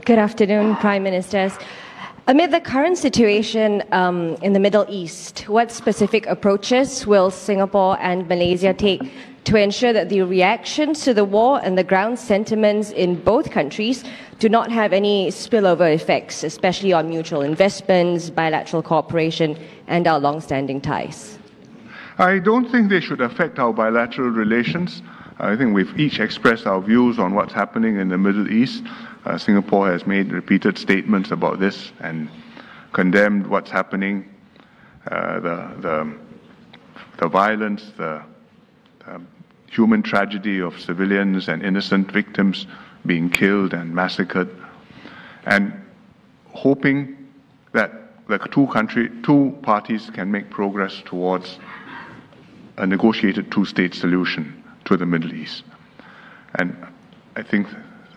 Good afternoon, Prime Ministers. Amid the current situation in the Middle East, what specific approaches will Singapore and Malaysia take to ensure that the reactions to the war and the ground sentiments in both countries do not have any spillover effects, especially on mutual investments, bilateral cooperation, and our long-standing ties? I don't think they should affect our bilateral relations. I think we've each expressed our views on what's happening in the Middle East. Singapore has made repeated statements about this and condemned what's happening, the violence, the human tragedy of civilians and innocent victims being killed and massacred, and hoping that the two parties can make progress towards a negotiated two-state solution to the Middle East. And I think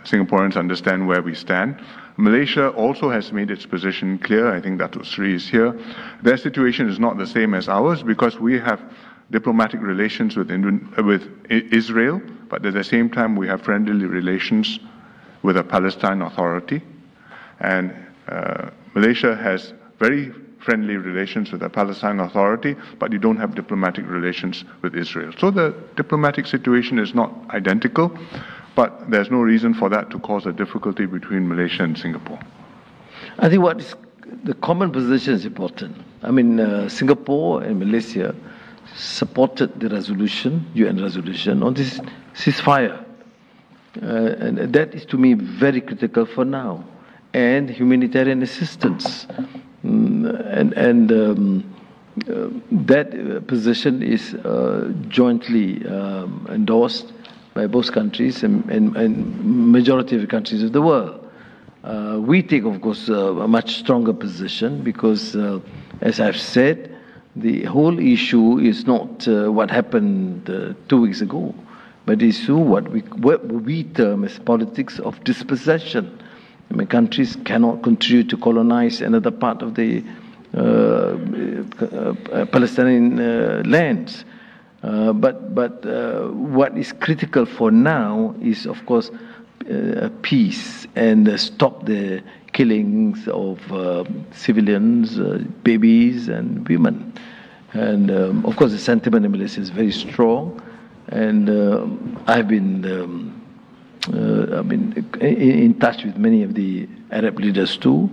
Singaporeans understand where we stand. Malaysia also has made its position clear. I think Datuk Sri is here. Their situation is not the same as ours because we have diplomatic relations with Israel, but at the same time we have friendly relations with the Palestine Authority. And Malaysia has very friendly relations with the Palestine Authority, but you don't have diplomatic relations with Israel. So the diplomatic situation is not identical, but there's no reason for that to cause a difficulty between Malaysia and Singapore. I think what is the common position is important. I mean, Singapore and Malaysia supported the resolution, UN resolution, on this ceasefire. And that is to me very critical for now. And humanitarian assistance. That position is jointly endorsed by both countries and majority of the countries of the world. We take, of course, a much stronger position because, as I've said, the whole issue is not what happened 2 weeks ago, but the issue what we term as politics of dispossession. I mean, countries cannot continue to colonize another part of the Palestinian lands. But what is critical for now is, of course, peace and stop the killings of civilians, babies, and women. And of course, the sentiment in Malaysia is very strong. And I've been in touch with many of the Arab leaders too,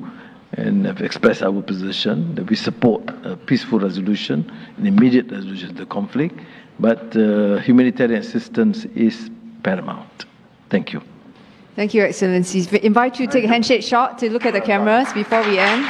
and have expressed our position that we support a peaceful resolution, an immediate resolution of the conflict, but humanitarian assistance is paramount. Thank you. Thank you, Excellencies. I invite you to take a handshake shot to look at the cameras before we end.